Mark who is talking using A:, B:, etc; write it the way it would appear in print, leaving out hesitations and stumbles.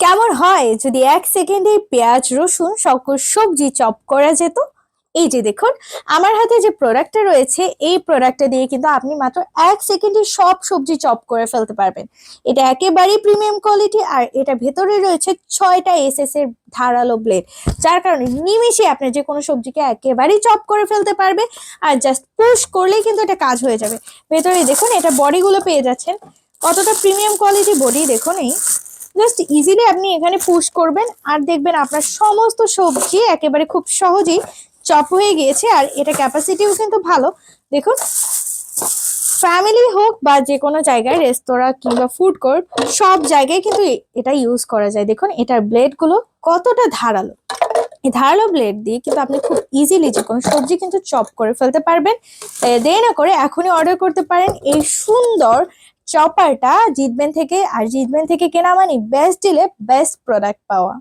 A: কেমন হয় যদি 1 সেকেন্ডে পেঁয়াজ রসুন সকল সবজি চপ করা যেত। এই যে দেখুন, আমার হাতে যে প্রোডাক্টটা রয়েছে এই প্রোডাক্টটা দিয়ে কিন্তু আপনি মাত্র 1 সেকেন্ডে সব সবজি চপ করে ফেলতে পারবেন। এটা একেবারেই প্রিমিয়াম কোয়ালিটি, আর এটা ভেতরে রয়েছে 6টা এসএস এর ধারালো ব্লেড, যার কারণে নিমিষে আপনি যে কোনো সবজিকে একেবারেই চপ করে ফেলতে পারবে। আর জাস্ট পুশ করলেই কিন্তু এটা কাজ হয়ে যাবে। ভেতরে দেখুন, এটা বডিগুলো পেয়ে যাচ্ছেন, কতটা প্রিমিয়াম কোয়ালিটি বডি দেখুন। এই জাস্ট ইজিলি আপনি এখানে পুশ করবেন আর দেখবেন আপনার সমস্ত সবজি একেবারে খুব সহজেই চপ হয়ে গিয়েছে। আর এটা ক্যাপাসিটিও কিন্তু ভালো। দেখুন, ফ্যামিলি হোক বা যে কোনো জায়গায় রেস্তোরাঁ কিংবা ফুড কোর্ট, সব জায়গায় কিন্তু এটা ইউজ করা যায়। দেখুন এটার ব্লেড গুলো কতটা ধারালো। এই ধারালো ব্লেড দিয়ে কিন্তু আপনি খুব ইজিলি যে কোনো সবজি কিন্তু চপ করে ফেলতে পারবেন। দেরি না করে এখনই অর্ডার করতে পারেন এই সুন্দর চপারটা জিতবেন থেকে। আর জিতবেন থেকে কেনা মানে বেস্ট ডিলে বেস্ট প্রোডাক্ট পাওয়া।